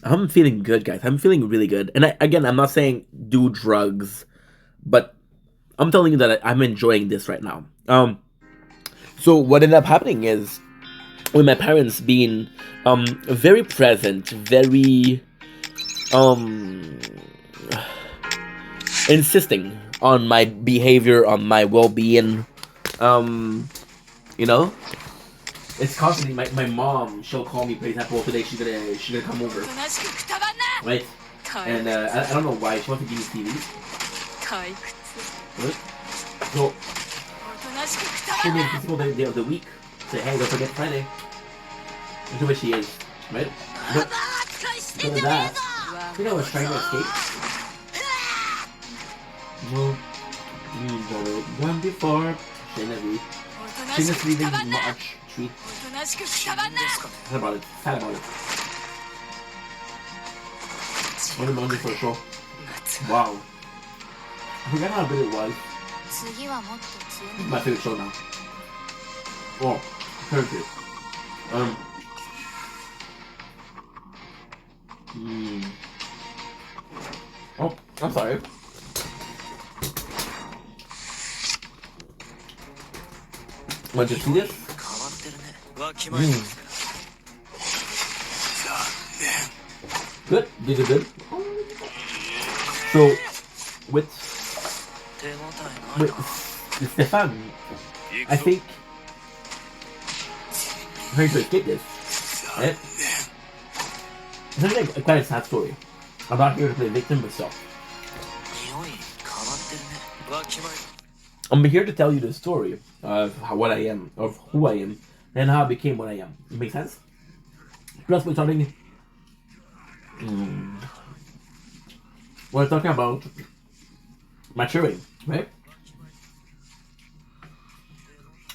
I'm feeling good, guys. I'm feeling really good. And again, I'm not saying do drugs, but I'm telling you that I'm enjoying this right now. So what ended up happening is with my parents being very present, very um insisting on my behavior, on my well-being. Um, you know, it's constantly my mom. She'll call me. For example, today she's gonna come over, right? And I don't know why she wants to give me TV. Right? So she made every single day of the week. Say, hey, don't forget Friday. That's the way she is, right? But because of that, I think I was trying to escape. Well, the one before Shinabi. Shina's leaving March 3. Sad about it. Sad about it. Only Monday for a show. Wow. I forgot how good it was. It's my favorite show now. Oh, perfect. Oh, I'm sorry. Want to see this? Good. These are good. So, with Stefan, I think I'm trying to escape this. Right? It's actually quite a sad story. I'm not here to play victim myself. I'm here to tell you the story of what I am, of who I am, and how I became what I am. It makes sense? Plus, we're talking about maturing, right?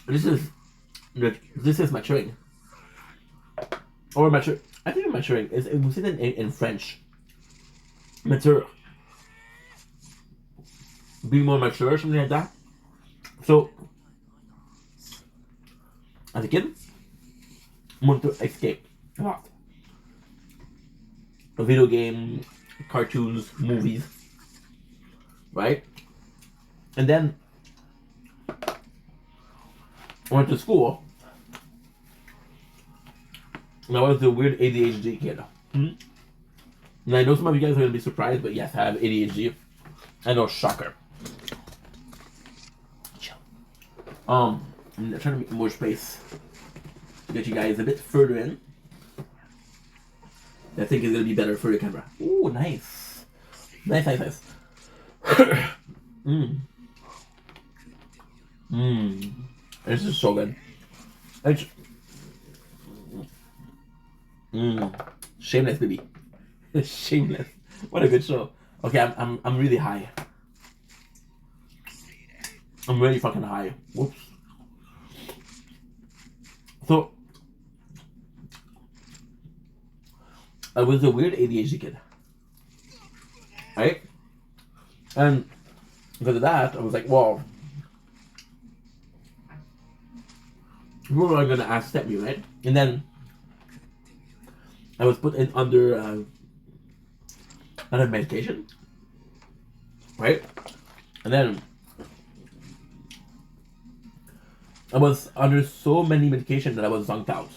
This is maturing, or mature. I think maturing is it was in French. Mature, be more mature, something like that. So, as a kid, I wanted to escape a lot. A video game, cartoons, movies, right? And then I went to school, and I was the weird ADHD kid. And I know some of you guys are going to be surprised, but yes, I have ADHD. I know, shocker. I'm trying to make more space to get you guys a bit further in. I think it's gonna be better for the camera. Ooh, nice. Nice. This is so good. It's Shameless, baby. Shameless. What a good show. Okay, I'm really high. I'm really fucking high. Whoops. So, I was a weird ADHD kid. Right? And because of that, I was like, well, who are going to accept me, right? And then I was put in under medication. Right? And then I was under so many medication that I was zonked out.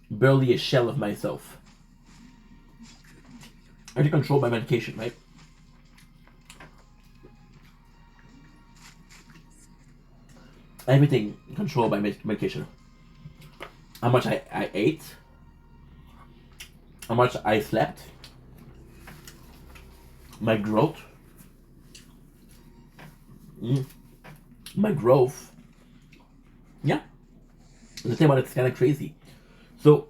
Barely a shell of myself. I had to control my medication, right? Everything controlled by medication. How much I ate. How much I slept. My growth. My growth. Yeah. The thing about it's kind of crazy. So,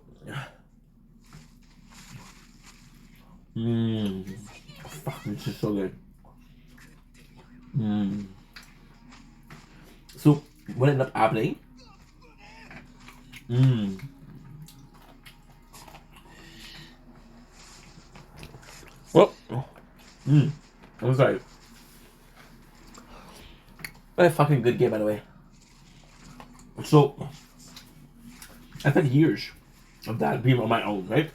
fuck, this is so good. So, what ended up happening? Well, I'm sorry. What a fucking good game, by the way. So, I spent years of that being on my own, right?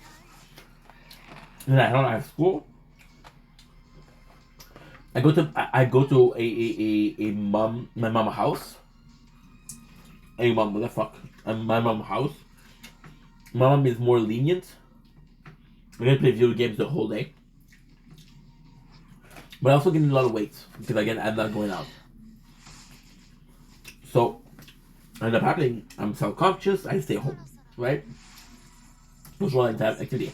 And I don't have school. I go to a mom my mama house. A mom, what the fuck? My mom house. My mom is more lenient. We're gonna play video games the whole day. But I also gain a lot of weight because again I'm not going out. So end up happening, I'm self-conscious, I stay home. Right? It was one time activity.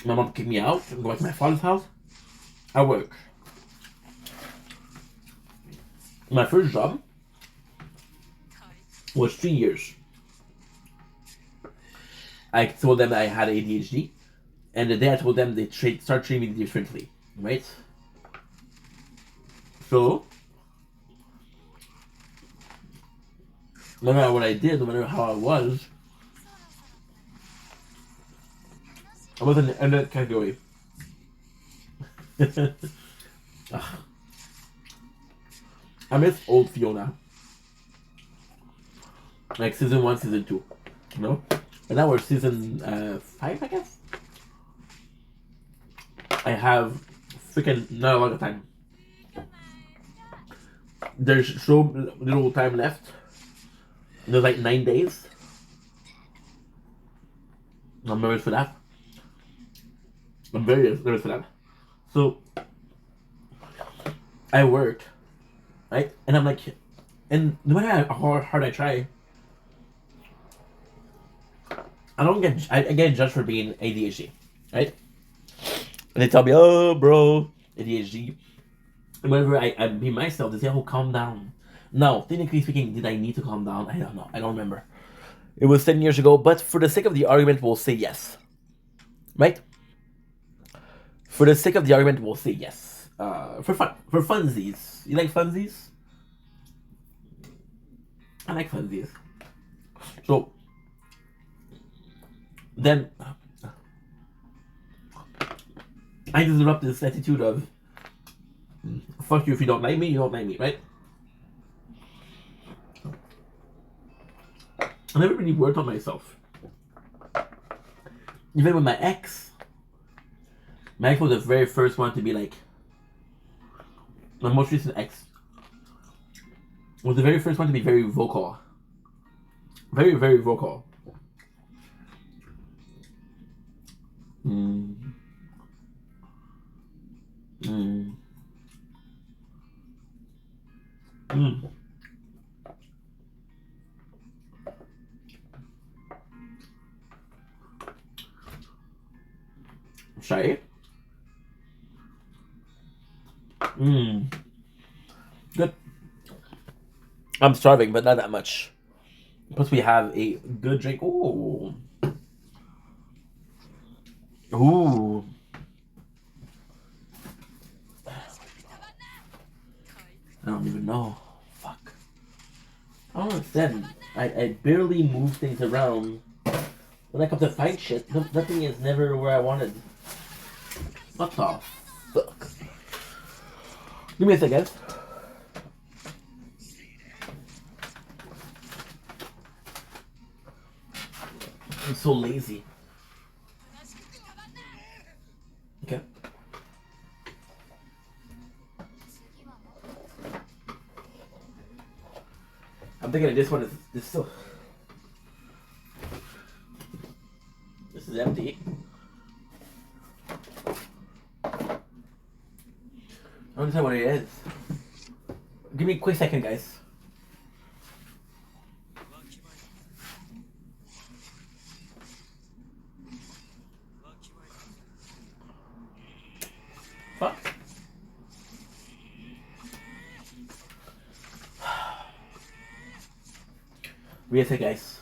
My mom kicked me out and go back to my father's house. I work. My first job was 3 years. I told them that I had ADHD, and the day I told them, they start treating me differently, right? So, no matter what I did, no matter how I was in the under category. I miss old Fiona, like season 1, season 2, you know. And now we're season 5, I guess. I have freaking not a lot of time. There's so little time left. There's like 9 days. I'm nervous for that. I'm very nervous for that. So I work, right? And I'm like, and no matter how hard I try, I get judged for being ADHD, right? And they tell me, oh, bro, ADHD. And whenever I be myself, they say, oh, calm down. Now, technically speaking, did I need to calm down? I don't know. I don't remember. It was 10 years ago, but for the sake of the argument, we'll say yes. Right? For the sake of the argument, we'll say yes. For fun. For funsies. You like funsies? I like funsies. So, then, I developed this attitude of, fuck you, if you don't like me, you don't like me, right? I never really worked on myself. Even with my ex was the very first one to be like, my most recent ex was the very first one to be very vocal. Very, very vocal. Mm. Mm. Mm. Shy? Mm. Good. I'm starving, but not that much. Plus, we have a good drink. Ooh. Ooh. I don't even know. Fuck. I don't understand. I barely move things around. When I come to fight shit, nothing is never where I wanted. What the fuck? Give me a second. I'm so lazy. Okay. I'm thinking this one is still. This is empty. I don't understand what it is. Give me a quick second, guys. Fuck. Wait a second, guys.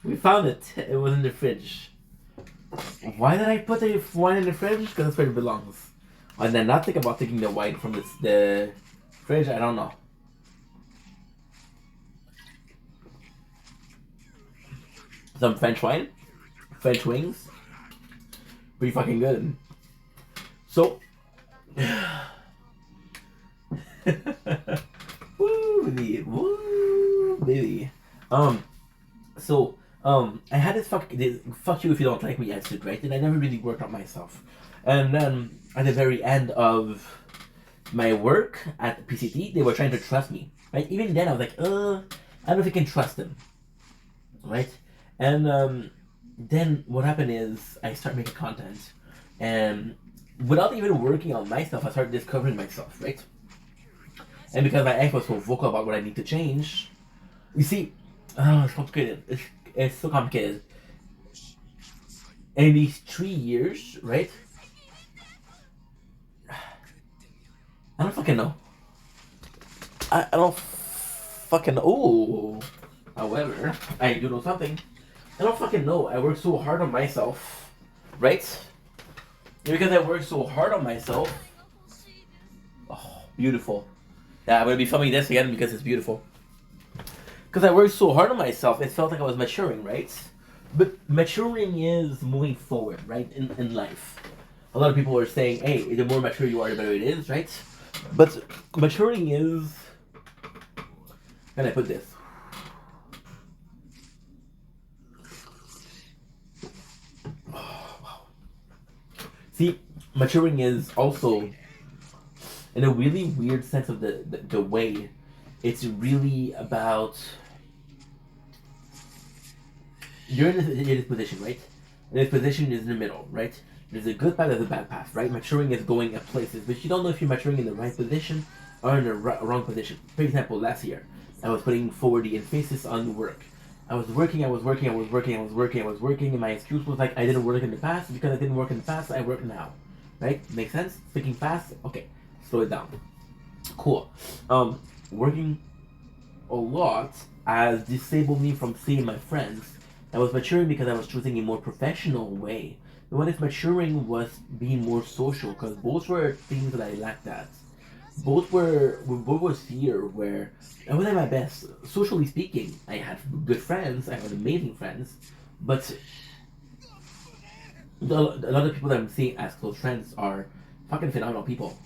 We found it. It was in the fridge. Why did I put the wine in the fridge? Because that's where it belongs. And then not think about taking the wine from the fridge. I don't know. Some French wine, French wings, pretty fucking good. So, woo baby, woo baby. I had this fuck you if you don't like me attitude, right? And I never really worked on myself. And then at the very end of my work at PCT, they were trying to trust me, right? Even then, I was like, I don't know if I can trust them, right? And then what happened is I started making content, and without even working on myself, I started discovering myself, right? And because my ex was so vocal about what I need to change, you see, it's complicated. It's so complicated. In these 3 years, right? I don't fucking know. I don't fucking know. Ooh. However, I do know something. I don't fucking know. I worked so hard on myself, right? And because I worked so hard on myself. Oh, beautiful. Yeah, I'm gonna be filming this again because it's beautiful. Because I worked so hard on myself, it felt like I was maturing, right? But maturing is moving forward, right? In life. A lot of people are saying, hey, the more mature you are, the better it is, right? But maturing is. How can I put this? See, maturing is also, in a really weird sense of the way, it's really about. You're in this position, right? And this position is in the middle, right? There's a good path, there's a bad path, right? Maturing is going at places, but you don't know if you're maturing in the right position or in the wrong position. For example, last year, I was putting forward the emphasis on work. I was working, and my excuse was like, I didn't work in the past. Because I didn't work in the past, I work now. Right? Make sense? Thinking fast? Okay. Slow it down. Cool. Working a lot has disabled me from seeing my friends. I was maturing because I was choosing a more professional way. The one that's maturing was being more social, because both were things that I lacked at. Both was fear where I was at my best. Socially speaking, I had good friends, I had amazing friends, but a lot of people that I'm seeing as close friends are fucking phenomenal people.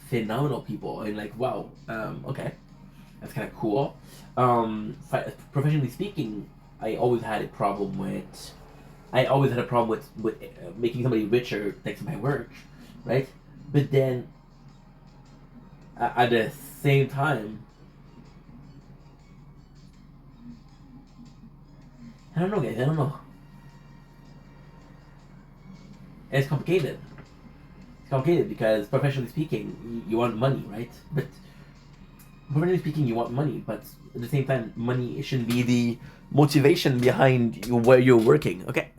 Phenomenal people, and like, wow, okay, that's kind of cool. Professionally speaking, I always had a problem with. I always had a problem with making somebody richer thanks to my work, right? But then at the same time, I don't know, guys. I don't know. And it's complicated. It's complicated because professionally speaking, you want money, right? But professionally speaking, you want money, but at the same time, money shouldn't be the motivation behind where you're working. Okay.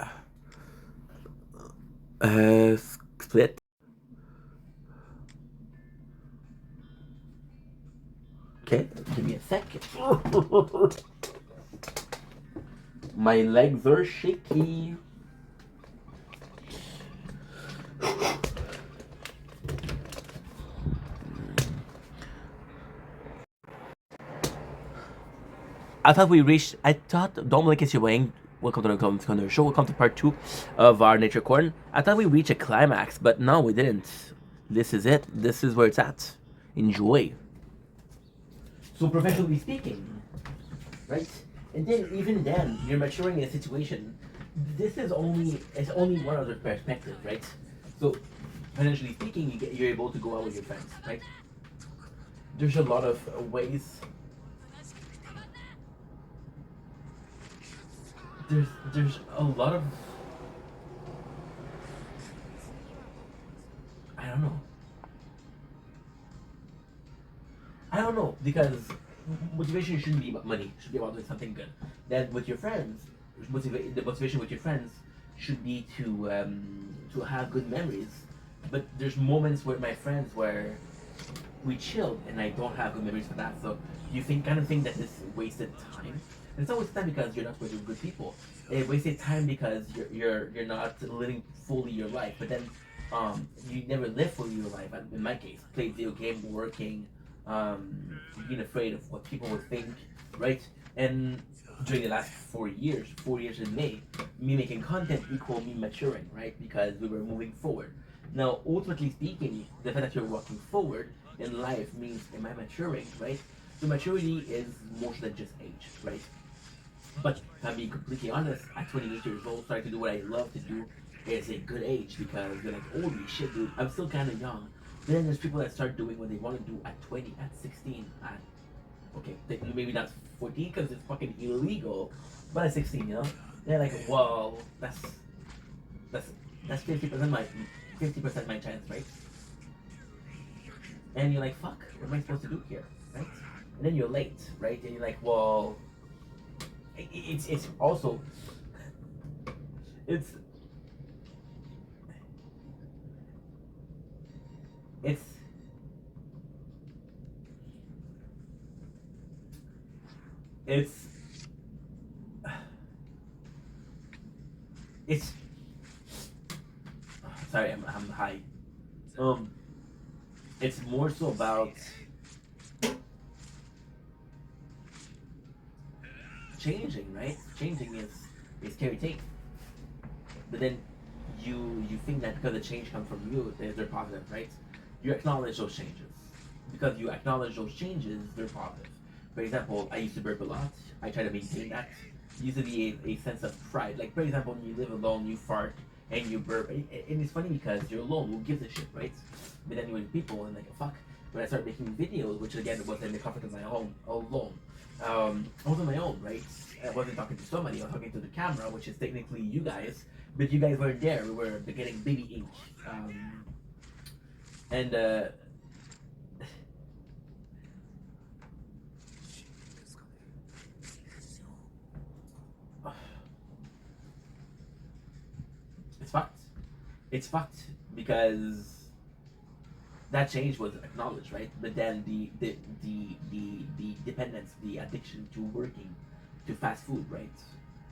Split. Okay, give me a second. My legs are shaky. I thought, don't blink as you're waiting. Welcome to the Corner Show. Welcome to part 2 of our Nature Corn. I thought we reached a climax, but no, we didn't. This is it. This is where it's at. Enjoy. So professionally speaking, right? And then even then, you're maturing in a situation. It's only one other perspective, right? So financially speaking, you're able to go out with your friends, right? There's a lot of ways. There's a lot of. I don't know. I don't know, because motivation shouldn't be about money. It should be about doing something good. Then with your friends, the motivation with your friends should be to have good memories. But there's moments with my friends where we chilled, and I don't have good memories for that. So you think kind of think that this wasted time. And it's not wasted time because you're not with good people. It wasted time because you're not living fully your life. But then you never live fully your life. In my case, played video game, working, being afraid of what people would think, right? And during the last 4 years, 4 years in May, me making content equal me maturing, right? Because we were moving forward. Now, ultimately speaking, the fact that you're walking forward in life means, am I maturing, right? So maturity is more than just age, right? But if I'm being completely honest, at 28 years old, starting to do what I love to do is a good age because they're like, holy shit, dude, I'm still kind of young. But then there's people that start doing what they want to do at 20, at 16, at okay, maybe not 14 because it's fucking illegal, but at 16, you know, they're like, well, that's that's 50% my 50% my chance, right? And you're like, fuck, what am I supposed to do here, right? And then you're late, right? And you're like, well, it's also it's it's it's it's sorry, I'm high. Um, it's more so about changing, right? Changing is scary thing, but then you think that because the change comes from you, they're positive, right? You acknowledge those changes. Because you acknowledge those changes, they're positive. For example, I used to burp a lot. I try to maintain that. It used to be a sense of pride. Like, for example, when you live alone, you fart and you burp. And it's funny because you're alone. Who gives a shit, right? But then you're with people and like, fuck. When I started making videos, which again was in the comfort of my home, alone. I was on my own, right? I wasn't talking to somebody. I was talking to the camera, which is technically you guys. But you guys weren't there. We were getting baby ink. And it's fucked. It's fucked because that change was acknowledged, right? But then the dependence, the addiction to working, to fast food, right?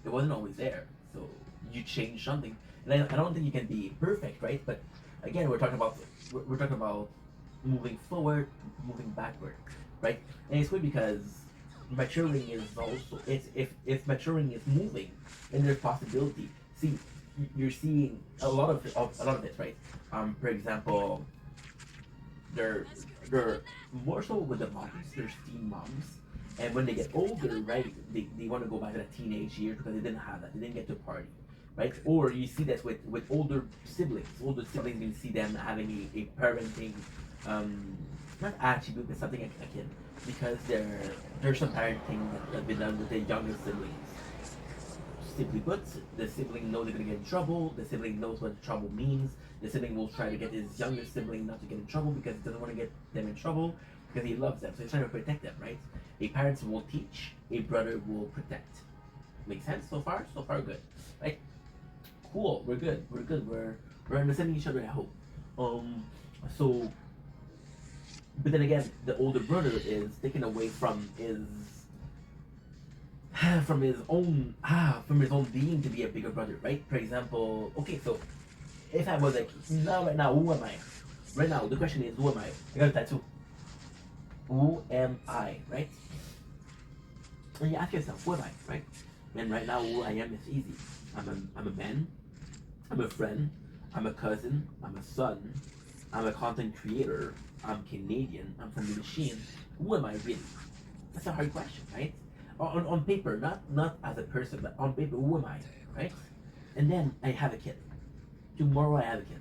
It wasn't always there. So you change something, and I don't think you can be perfect, right? But again, we're talking about moving forward, moving backward, right? And it's weird because maturing is also it's if maturing is moving, then there's possibility. See, you're seeing a lot of it, right? For example, they're they're more so with the moms. There's teen moms, and when they get older, right, they want to go back to the teenage years because they didn't have that. They didn't get to party, right? Or you see that with older siblings. Older siblings, you see them having a parenting, not attribute, but something akin, because there's some parenting that's been done with the younger siblings. Simply put, the sibling knows they're gonna get in trouble. The sibling knows what trouble means. The sibling will try to get his younger sibling not to get in trouble because he doesn't want to get them in trouble because he loves them. So he's trying to protect them, right? A parent will teach, a brother will protect. Make sense so far? So far, good, right? Cool. We're good. We're good. We're understanding each other. I hope. So, but then again, the older brother is taken away from his own being to be a bigger brother, right? For example, okay, so if I was like, now right now, who am I? Right now, the question is, who am I? I got a tattoo. Who am I, right? And you ask yourself, who am I, right? And right now, who I am is easy. I'm a man. I'm a friend. I'm a cousin. I'm a son. I'm a content creator. I'm Canadian. I'm from the machine. Who am I really? That's a hard question, right? On paper, not as a person, but on paper, who am I, right? And then I have a kid. Tomorrow I have a kid.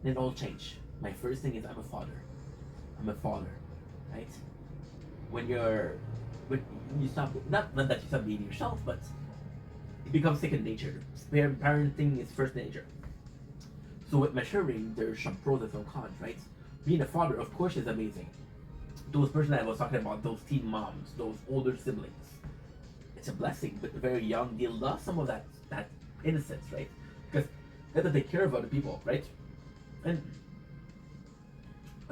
Then it all change. My first thing is I'm a father. I'm a father, right? When you stop, not that you stop being yourself, but it becomes second nature. Parenting is first nature. So with maturing, there's some pros and some cons, right? Being a father, of course, is amazing. Those person I was talking about, those teen moms, those older siblings, it's a blessing. But very young, they lost some of that innocence, right? Because they have to take care of other people, right? And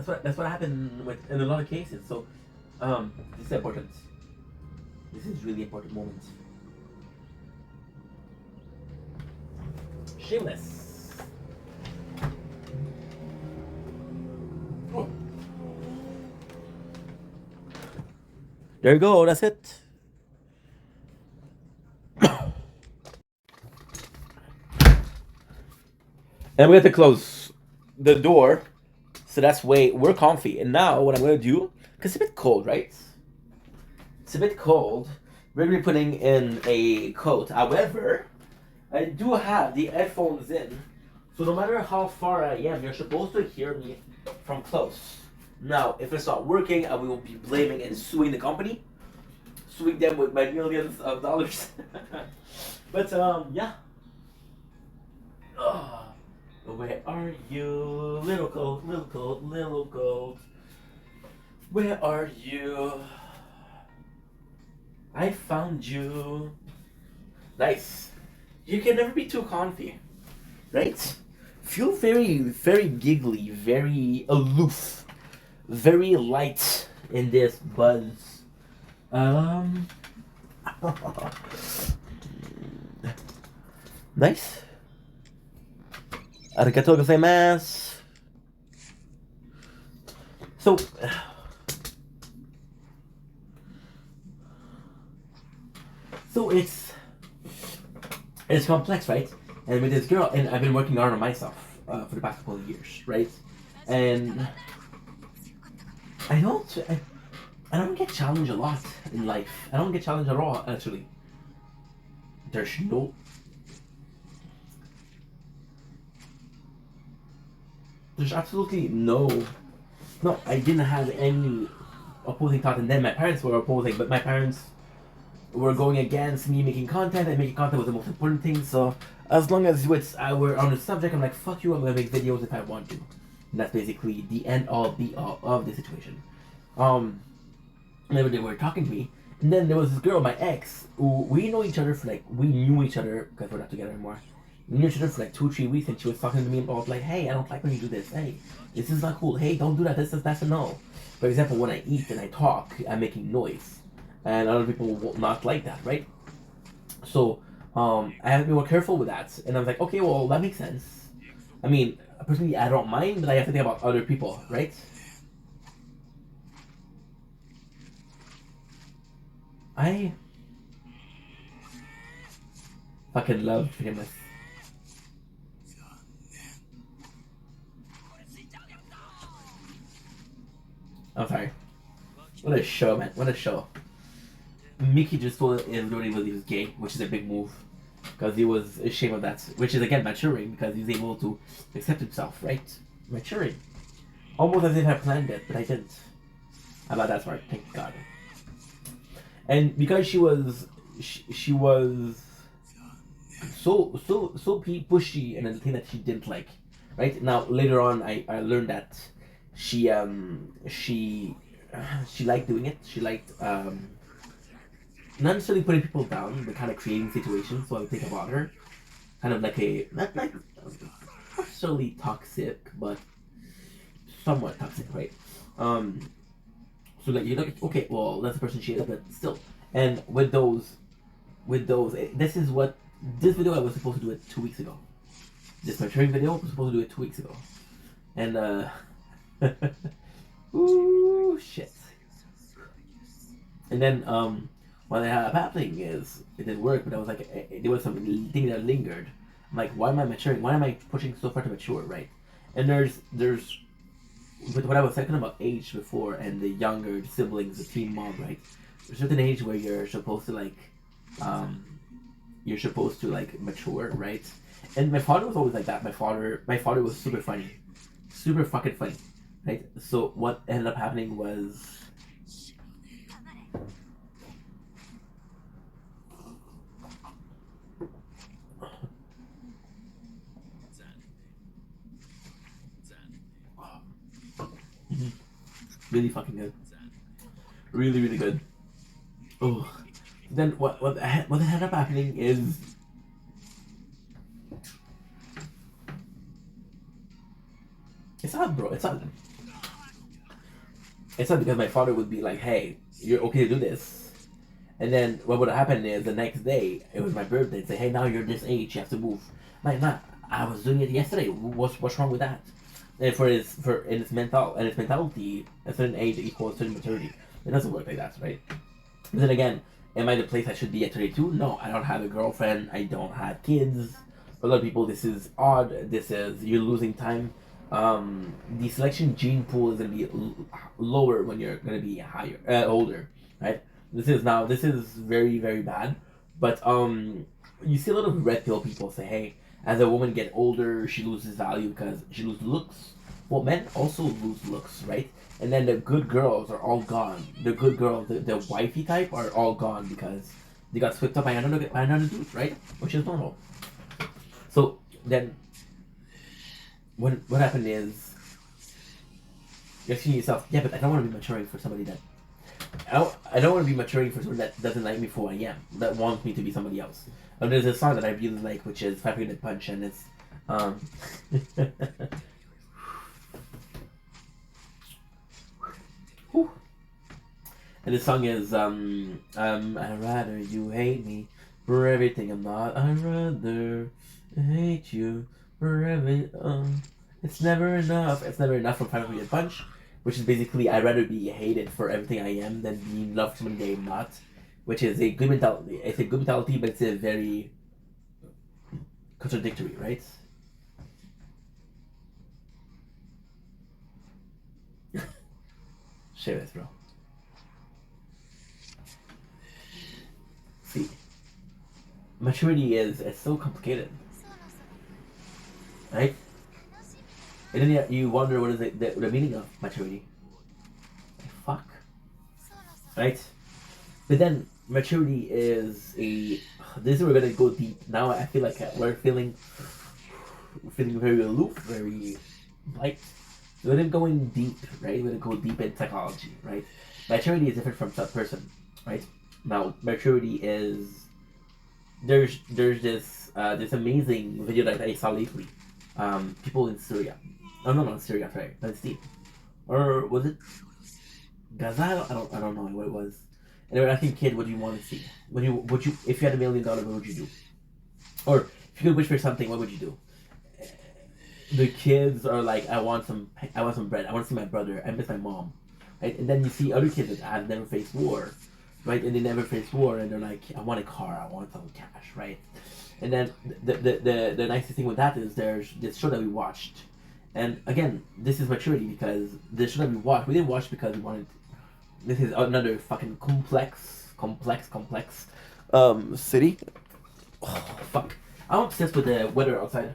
That's what happened with in a lot of cases. So, this is important. This is really important moment. Shameless. Oh. There you go. That's it. And we have to close the door, so that's way we're comfy. And now what I'm gonna do, cause it's a bit cold, right? It's a bit cold. We're gonna be putting in a coat. However, I do have the headphones in, so no matter how far I am, you're supposed to hear me from close. Now, if it's not working, I will be blaming and suing the company, suing them with my millions of dollars. But yeah. Ugh. Where are you, little goat, little goat, little goat? Where are you? I found you. Nice. You can never be too comfy, right? Feel very, very giggly, very aloof, very light in this buzz. Nice. Arigatou gozaimasu. So, it's complex, right? And with this girl, and I've been working hard on myself for the past couple of years, right? And I don't get challenged a lot in life. I don't get challenged at all, actually. There's no. There's absolutely no. No, I didn't have any opposing thought, and then my parents were opposing, but my parents were going against me making content, and making content was the most important thing. So as long as we're on the subject, I'm like, fuck you, I'm gonna make videos if I want to. And that's basically the end all be all of the situation. And then they were talking to me, and then there was this girl, my ex, who we knew each other for we knew each other because we're not together anymore. We knew each other for 2-3 weeks, and she was talking to me about hey, I don't like when you do this. Hey, this is not cool. Hey, don't do that. That's a no. For example, when I eat and I talk, I'm making noise, and other people will not like that, right? So I have to be more careful with that. And I was like, okay, well that makes sense. I mean, personally, I don't mind, but I have to think about other people, right? I fucking love him. I'm sorry. What a show, man. What a show. Mickey just told everybody he was gay, which is a big move. Because he was ashamed of that. Which is, again, maturing, because he's able to accept himself, right? Maturing. Almost as if I planned it, but I didn't. How about that part? Thank God. And because she was so pushy and the thing that she didn't like, right? Now later on, I learned that she liked doing it. She liked not necessarily putting people down, but kind of creating situations. So I would think about her, kind of like a not like necessarily toxic, but somewhat toxic, right? So like okay, well that's the person she is, but still. And with those, this is what this video I was supposed to do it 2 weeks ago. This maturing video I was supposed to do it 2 weeks ago, and ooh shit. And then what ended up happening is it didn't work, but I was like, there was something thing that lingered. I'm like, why am I maturing? Why am I pushing so far to mature, right? And there's with what I was talking about age before and the younger siblings, the teen mom, right? There's a certain age where you're supposed to mature, right? And my father was always like that. My father was super funny, super fucking funny, right? So what ended up happening was. Really fucking good. Really, really good. Oh. Then what ended up happening is it's on, bro. It's on. it's not because my father would be like, "Hey, you're okay to do this," and then what would happen is the next day it was my birthday. Say, "Hey, now you're this age, you have to move." Like, nah, I was doing it yesterday. What's wrong with that? And for in its mentality, a certain age equals certain maturity. It doesn't work like that, right? But then again, am I the place I should be at 32? No, I don't have a girlfriend. I don't have kids. For a lot of people, this is odd. This is you're losing time. The selection gene pool is gonna be lower when you're gonna be higher, older, right? This is very very bad. But you see a lot of red pill people say, hey, as a woman get older, she loses value because she loses looks. Well, men also lose looks, right? And then the good girls are all gone. The good girls, the wifey type, are all gone because they got swept up by another dude, right? Which is normal. So then, when what happened is you're asking yourself, yeah, but I don't want to be maturing for somebody that I don't want to be maturing for someone that doesn't like me for who I am, that wants me to be somebody else. There's a song that I really like, which is 500 Punch, and it's um, and the song is I'd rather you hate me for everything I'm not. I'd rather hate you for every It's never enough. It's never enough from 500 Punch, which is basically I'd rather be hated for everything I am than being loved for somebody I'm not, which is a good mentality. It's a good mentality, but it's a very contradictory, right? Share this, bro. See, maturity is so complicated, right? And then you wonder what is the meaning of maturity. Like, fuck, right? But then maturity is a. This is we're gonna go deep now. I feel like we're feeling very aloof, very light. We're gonna go in deep, right? We're gonna go deep in psychology, right? Maturity is different from some person, right? Now maturity is there's this amazing video that I saw lately. People in Syria. Oh no, not Syria, sorry, let's see. Or was it Gaza? I don't know what it was. And they were asking kid, what do you want to see? Would you if you had $1 million, what would you do? Or if you could wish for something, what would you do? The kids are like, I want some bread. I want to see my brother. I miss my mom, right? And then you see other kids that have never faced war, right? And they never faced war, and they're like, I want a car. I want some cash, right? And then the nicest thing with that is there's this show that we watched, and again, this is maturity because the show that we didn't watch because we wanted. This is another fucking complex city. Oh, fuck. I'm obsessed with the weather outside.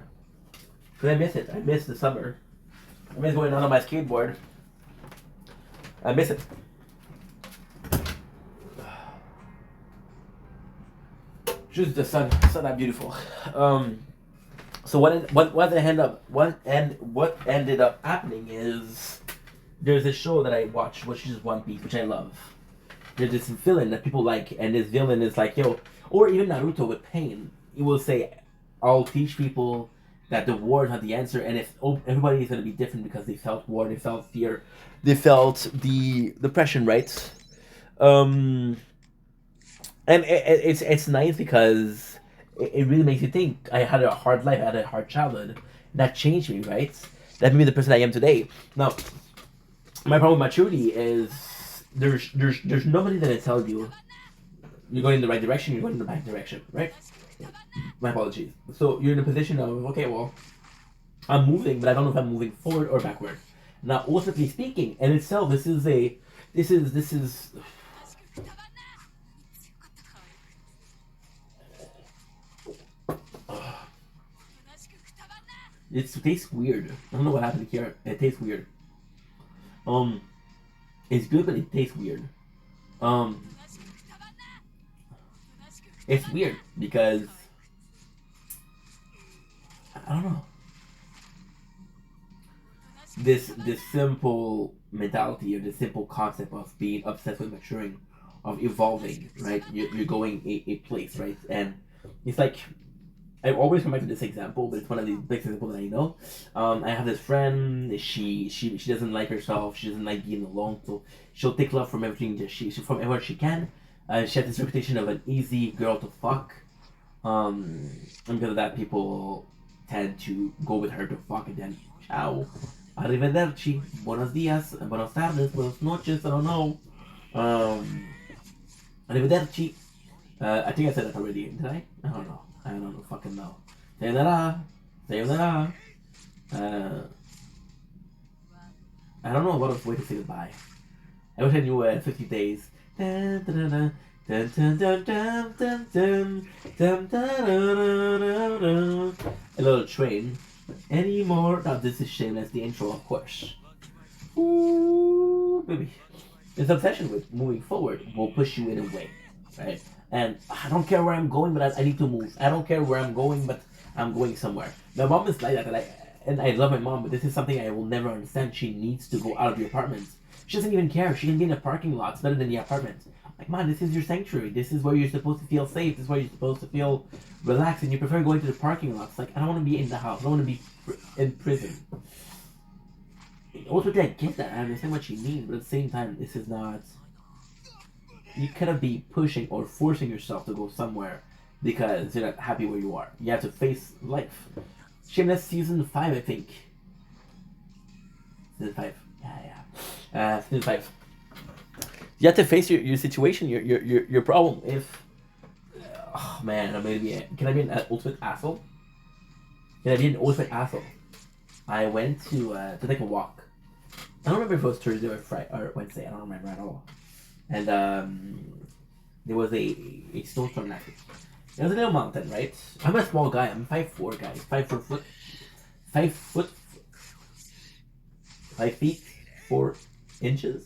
Cause I miss it. I miss the summer. I miss going out on my skateboard. I miss it. Just the sun. Sun are beautiful. So what ended up happening is there's a show that I watched, which is One Piece, which I love. There's this villain that people like, and this villain is like, yo, or even Naruto with Pain. He will say, I'll teach people that the war is not the answer, and if everybody is going to be different because they felt war, they felt fear, they felt the depression, right? Um, and it's nice because it really makes you think. I had a hard life, I had a hard childhood. That changed me, right? That made me the person I am today. Now, my problem with maturity is there's nobody that tells you you're going in the right direction, you're going in the back direction, right? My apologies. So you're in a position of, okay, well, I'm moving, but I don't know if I'm moving forward or backward. Now, ultimately speaking, in itself, this is it tastes weird. I don't know what happened here. It tastes weird. Um, it's good, but it tastes weird. Um, it's weird because I don't know. This simple mentality or the simple concept of being obsessed with maturing, of evolving, right? You're going a place, right? And it's like I always come back to this example, but it's one of the big examples that I know. I have this friend. She doesn't like herself. She doesn't like being alone. So she'll take love from everything that she from everywhere she can. She has this reputation of an easy girl to fuck. And because of that, people tend to go with her to fuck, and then ciao, arrivederci, buenos dias, buenos tardes, buenos noches. I don't know. Arrivederci. I think I said that already. Did I? I don't know. I don't know. Fucking know. Sayonara. Sayonara. Uh, I don't know what way to say goodbye. I wish I knew 50 days. Dun, dun, dun, dun, dun, dun, dun, dun, dun, dun, dun, dun, dun, dun. A little train. Anymore. Now this is shameless. The intro, of course. Ooh, baby. This obsession with moving forward will push you in a way, right? And I don't care where I'm going, but I need to move. I don't care where I'm going, but I'm going somewhere. My mom is like that, and I love my mom, but this is something I will never understand. She needs to go out of the apartment. She doesn't even care. She can be in a parking lot. It's better than the apartment. Like, man, this is your sanctuary. This is where you're supposed to feel safe. This is where you're supposed to feel relaxed, and you prefer going to the parking lots. Like, I don't want to be in the house. I don't want to be in prison. Ultimately, I get that. I understand what she means, but at the same time, this is not. You cannot be pushing or forcing yourself to go somewhere because you're not happy where you are. You have to face life. Shameless season 5, I think. Season 5. Yeah. Season 5. You have to face your situation, your problem. If. Oh man, can I be an ultimate asshole? Can I be an ultimate asshole? I went to take a walk. I don't remember if it was Thursday or Friday or Wednesday. I don't remember at all. And there was a snowstorm that week. There was a little mountain, right? I'm a small guy. I'm 5'4", guys. 5 feet 4 inches.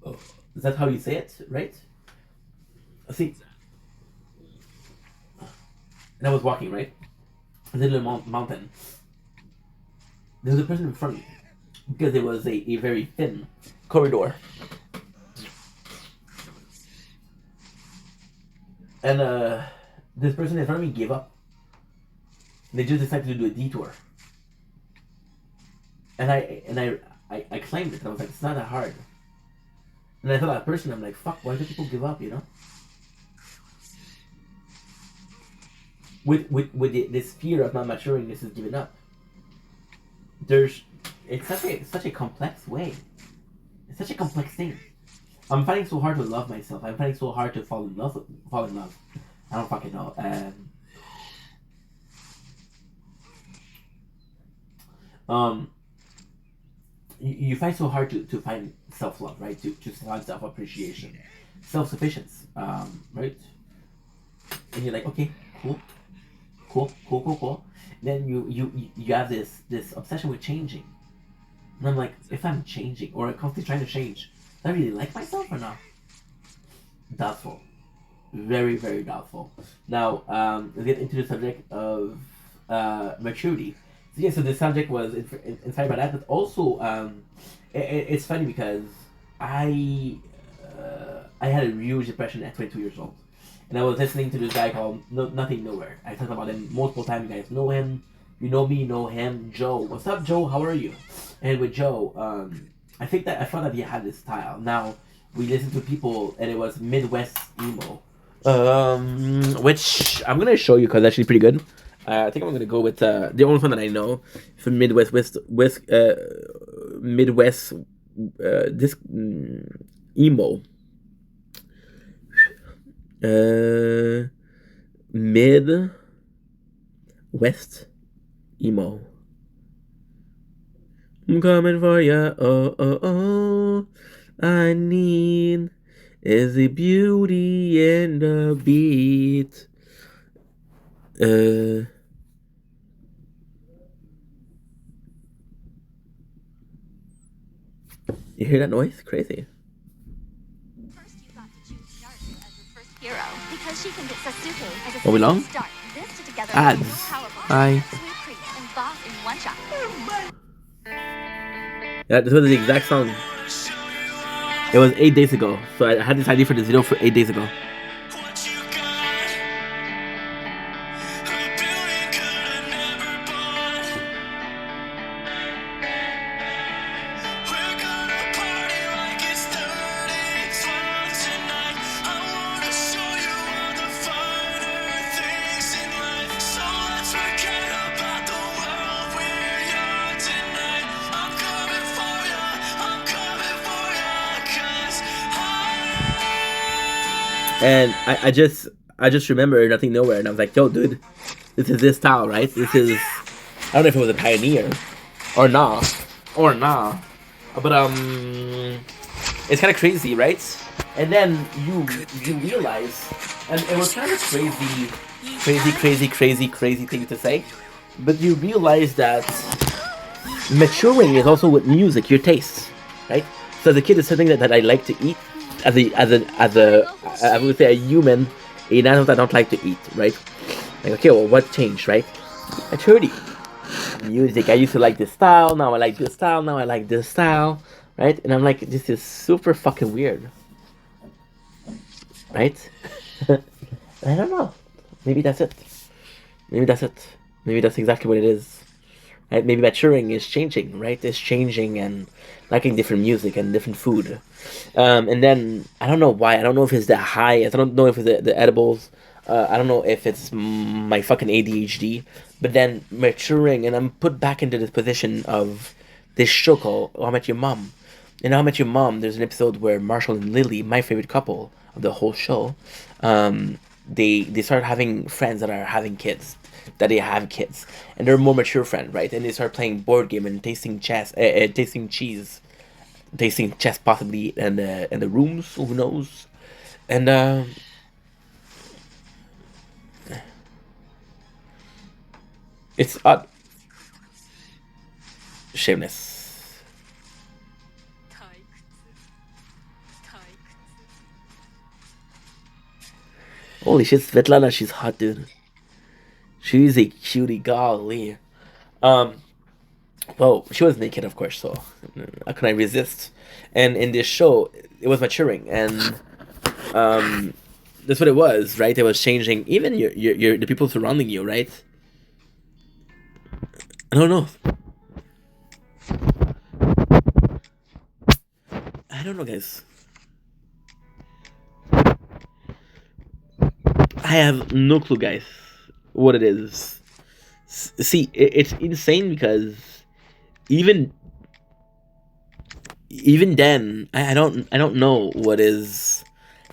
Oh, is that how you say it, right? See, and I was walking, right? The little mountain. There was a person in front of me because it was a very thin corridor. And this person in front of me gave up. They just decided to do a detour. And I claimed it. I was like, it's not that hard. And I thought that person, I'm like, fuck, why do people give up, you know? With this fear of not maturing, this is giving up. It's such a complex way. It's such a complex thing. I'm finding so hard to love myself. I'm finding so hard to fall in love. I don't fucking know. You find so hard to find self-love, right? To find self-appreciation, self-sufficiency, right? And you're like, okay, cool. Then you have this obsession with changing. And I'm like, if I'm changing or constantly trying to change, do I really like myself or not? Doubtful. Very, very doubtful. Now, let's get into the subject of maturity. So, yeah, so the subject was inspired by that, but also it's funny because I had a huge depression at 22 years old. And I was listening to this guy called Nothing Nowhere. I talked about him multiple times. You guys know him. You know me, know him. Joe. What's up, Joe? How are you? And with Joe, I thought that he had this style. Now, we listened to people, and it was Midwest emo. Which I'm going to show you because it's actually pretty good. I think I'm going to go with the only one that I know from Midwest this emo. Midwest emo. I'm coming for ya. Oh. I need is the beauty and the beat. You hear that noise? Crazy. First, you got to choose Naruto as your first hero because she can get Sasuke as a Are we long? start. This two together Ads. more powerful. Hi. Sweet Creek and Boss in one shot. Yeah, this was the exact song. It was 8 days ago, so I had this idea for this video for 8 days ago. And I just remember Nothing Nowhere, and I was like, yo, dude, this is this style, right? This is, I don't know if it was a pioneer or not, or nah, but it's kind of crazy, right? And then you realize, and it was kind of crazy thing to say, but you realize that maturing is also with music, your tastes, right? So as a kid, it's something that I like to eat. As a I would say a human, in animals I don't like to eat, right? Like, okay, well, what changed, right? Maturity. Music. I used to like this style. Now I like this style. Now I like this style, right? And I'm like, this is super fucking weird, right? I don't know. Maybe that's it. Maybe that's it. Maybe that's exactly what it is. Right? Maybe maturing is changing, right? It's changing and liking different music and different food. And then I don't know why. I don't know if it's the high. I don't know if it's the edibles. I don't know if it's my fucking ADHD. But then maturing, and I'm put back into this position of this show called How I Met Your Mom. In How I Met Your Mom, there's an episode where Marshall and Lily, my favorite couple of the whole show, they start having friends that are having kids, that they have kids, and they're a more mature friend, right? And they start playing board game and tasting cheese, tasting chess possibly, and the rooms, who knows? And it's odd, shameless. Holy shit, Svetlana, she's hot, dude. She's a cutie, golly. Um, well, she was naked, of course, so how can I resist? And in this show, it was maturing, and um, that's what it was, right? It was changing even your the people surrounding you, right? I don't know. I don't know, guys. I have no clue, guys, what it is. See, it's insane because even even then, I don't know what is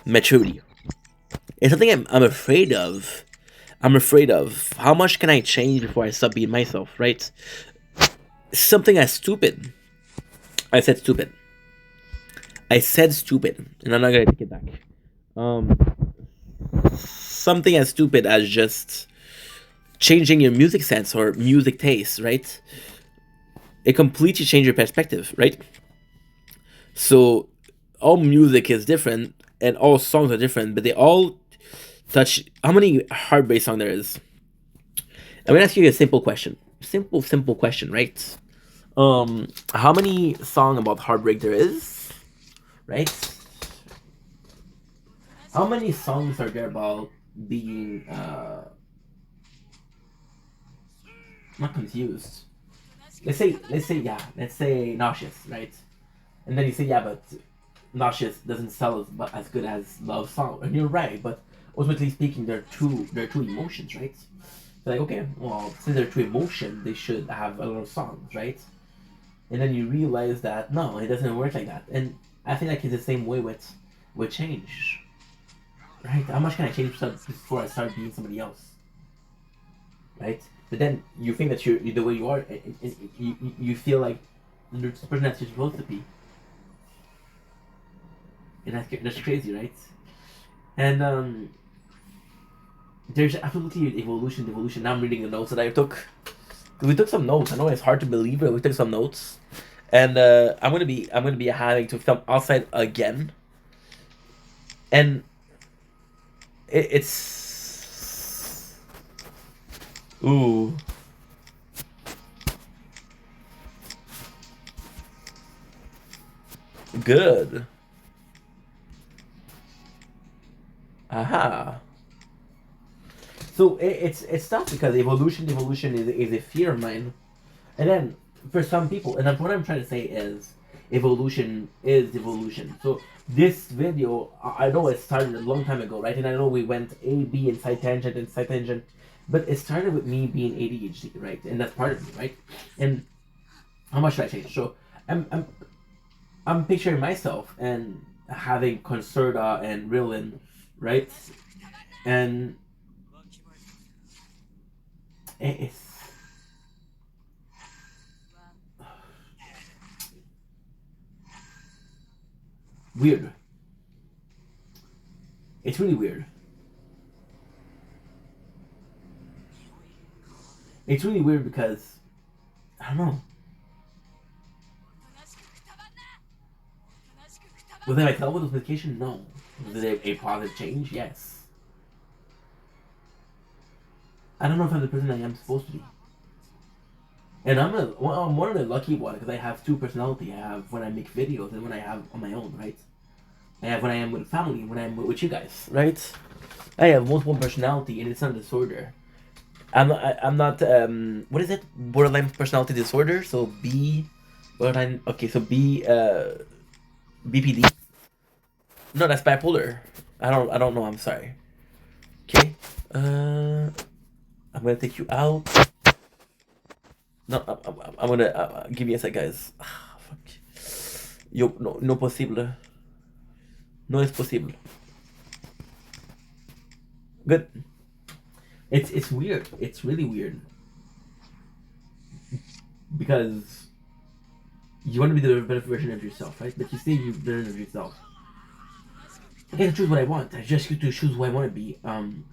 maturity. It's something I'm afraid of. I'm afraid of how much can I change before I stop being myself, right? Something as stupid. I said stupid. I said stupid, and I'm not gonna take it back. Um, Something as stupid as just changing your music sense or music taste, right? It completely changes your perspective, right? So all music is different and all songs are different, but they all touch. How many heartbreak songs there is? I'm gonna ask you a simple question. Simple question, right? How many song about heartbreak there is, right? How many songs are there about being not confused? Let's say nauseous, right? And then you say, yeah, but nauseous doesn't sell as good as love song, and you're right. But ultimately speaking, they're two emotions, right? So like, okay, well, since they're two emotions, they should have a lot of songs, right? And then you realize that no, it doesn't work like that. And I think like it's the same way with change, right? How much can I change before I start being somebody else, right? But then you think that you're the way you are, and you feel like the person that you're supposed to be, and that's crazy, right? And there's absolutely evolution. Now I'm reading the notes that I took. We took some notes. I know it's hard to believe, but we took some notes, and I'm gonna be having to film outside again, and it's ooh good. Aha. So it's tough because evolution is a fear of mine, and then for some people, and that's what I'm trying to say is evolution is evolution. So this video, I know it started a long time ago, right? And I know we went A, B, and side tangent, but it started with me being ADHD, right? And that's part of me, right? And how much should I change? So I'm picturing myself and having Concerta and Ritalin right? And it's weird. It's really weird. It's really weird because I don't know. Was I tell with notification? No. Was it a positive change? Yes. I don't know if I'm the person I am supposed to be. And I'm one of the lucky ones because I have two personality. I have when I make videos and when I have on my own, right? I have when I am with family, when I'm with you guys, right? I have multiple personality and it's not a disorder. I'm not what is it? Borderline personality disorder. So borderline. Okay, so BPD. No, that's bipolar. I don't know. I'm sorry. Okay. I'm gonna take you out. No, I'm gonna give me a sec, guys. Ah, fuck. Yo, no, no posible. No es posible. Good. It's weird. It's really weird because you want to be the better version of yourself, right? But you say you're better of yourself. I get to choose what I want. I just get to choose who I want to be.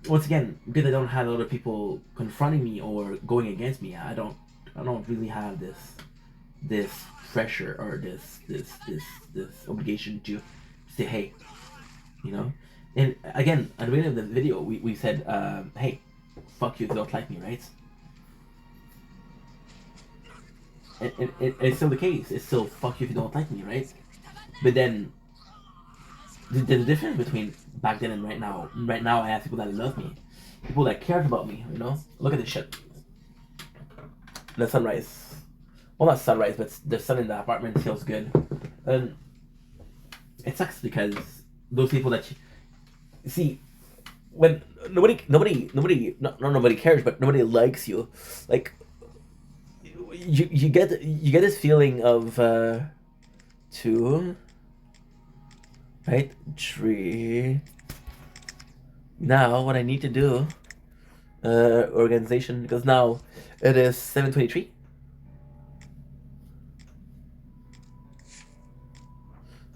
Once again, because I don't have a lot of people confronting me or going against me, I don't really have this pressure or this obligation to say, hey, you know. And again, at the beginning of the video, we said, hey, fuck you if you don't like me, right? And it's still the case. It's still fuck you if you don't like me, right? But then there's a difference between back then and right now. Right now, I have people that love me, people that cared about me. You know, look at this shit. The sunrise. Well, not sunrise, but the sun in the apartment feels good, and it sucks because those people that you see when not nobody cares, but nobody likes you. Like you get this feeling of two, right? Three. Now what I need to do, organization, because now it is 7:23.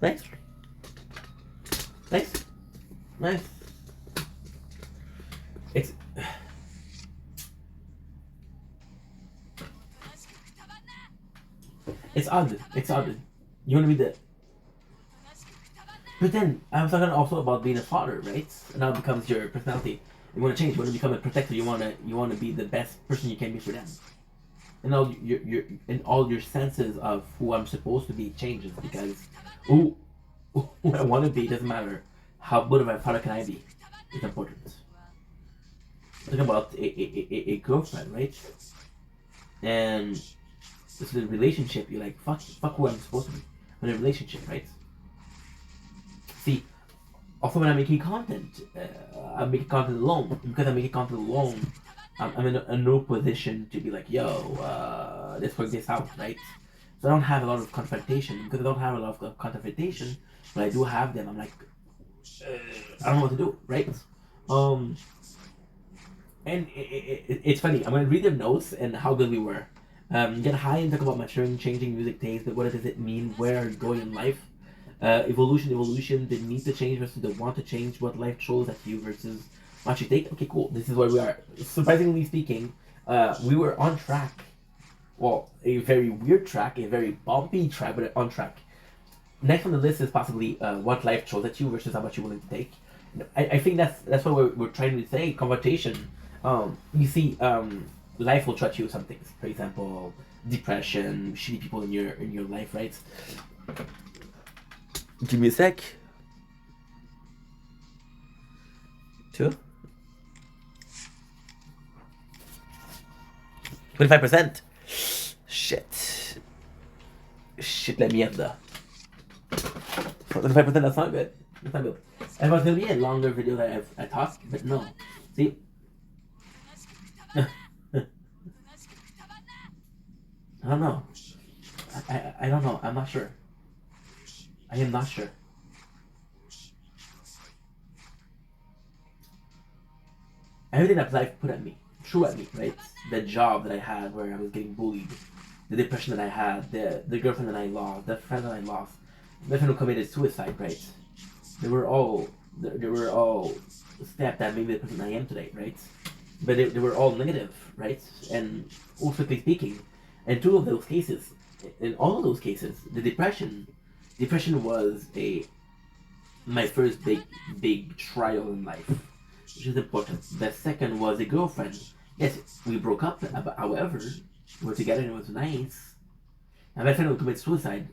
Nice, nice, nice. It's it's odd. It's odd. You want to be the. But then I was talking also about being a father, right? And now it becomes your personality. You want to change. You want to become a protector. You want to be the best person you can be for them. And all your and all your senses of who I'm supposed to be changes because who who I want to be doesn't matter. How good of a father can I be? It's important. Talking about a girlfriend, right? And this is a relationship. You're like fuck who I'm supposed to be. I'm in a relationship, right? See, also when I'm making content, I'm making content alone. Because I'm making content alone, I'm in a no position to be like, yo, let's work this out, right? So I don't have a lot of confrontation. Because I don't have a lot of confrontation, but I do have them. I'm like, I don't know what to do, right? Um, and it's funny. I'm gonna read their notes and how good we were. Get high and talk about maturing, changing music taste, but what does it mean? Where are you going in life? Evolution, the need to change versus the want to change, what life throws at you versus what you take. Okay, cool. This is where we are. Surprisingly speaking, we were on track. Well, a very weird track, a very bumpy track, but on track. Next on the list is possibly what life throws at you versus how much you're willing to take. I think that's what we're trying to say. Conversation. You see, life will throw at you some things. For example, depression, shitty people in your life, right? Give me a sec. Two. 25%. Shit. Shit, let me have the 25%. That's not good. That's not good. I thought it was gonna be a longer video that I talked, but no. See. I don't know. I don't know. I'm not sure. I am not sure. everything that life put at me, threw at me, right? The job that I had where I was getting bullied, the depression that I had, the girlfriend that I lost, the friend that I lost, the friend who committed suicide, right? They were all steps that made me the person I am today, right? But they were all negative, right? And also speaking, in two of those cases, in all of those cases, the depression was a my first big trial in life, which is important. The second was a girlfriend. Yes, we broke up, but however, we were together and it was nice. And my friend would commit suicide.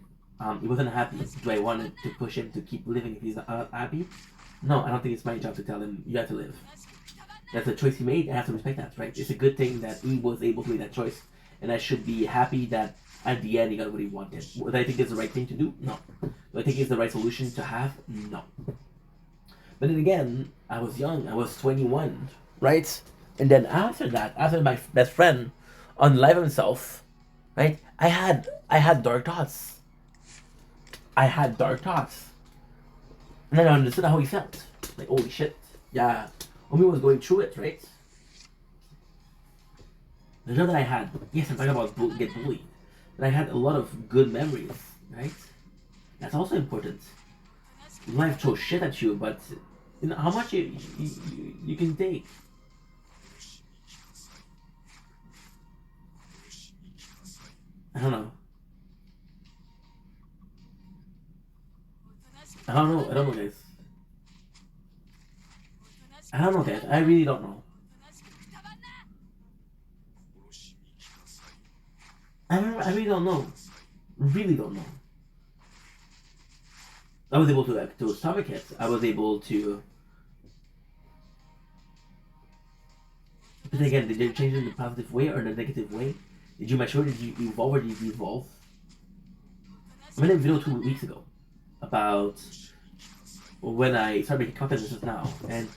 He wasn't happy. Do I want to push him to keep living if he's not happy? No, I don't think it's my job to tell him you have to live. That's a choice he made. I have to respect that, right? It's a good thing that he was able to make that choice, and I should be happy that at the end he got what he wanted. Would I think it's the right thing to do? No. Do I think it's the right solution to have? No. But then again, I was young. I was 21, right? And then after that, after my best friend unalived himself, right? I had dark thoughts. I had dark thoughts, and then I understood how he felt. Like, holy shit, yeah, Omi was going through it, right? The job that I had, yes, I'm talking about get bullied, but I had a lot of good memories, right? That's also important. Life throws shit at you, but you know how much you can take. I don't know. I don't know. I don't know, guys. I don't know, guys. I really don't know. I really don't know. Really don't know. I was able to stomach it. I was able to. But again, did you change it in a positive way or in a negative way? Did you mature? Did you evolve or did you evolve? I made a video 2 weeks ago about when I started making content this is now, and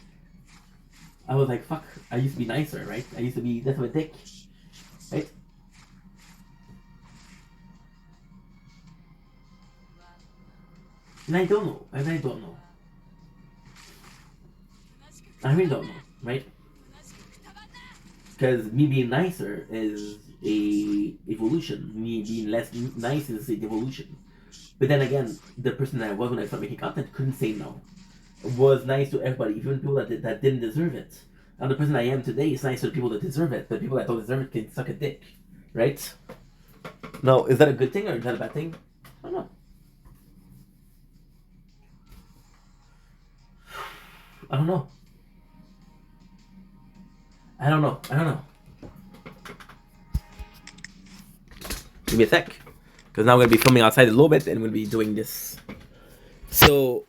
I was like, fuck, I used to be nicer, right? I used to be less of a dick, right? And I don't know. And I don't know. I really don't know, right? Because me being nicer is a evolution. Me being less nice is an evolution. But then again, the person that I was when I started making content couldn't say no. Was nice to everybody, even people that didn't deserve it. And the person I am today is nice to people that deserve it, but people that don't deserve it can suck a dick, right? No, is that a good thing or is that a bad thing? I don't know. I don't know. I don't know. I don't know. Give me a sec, because now I'm gonna be filming outside a little bit and we'll be doing this. So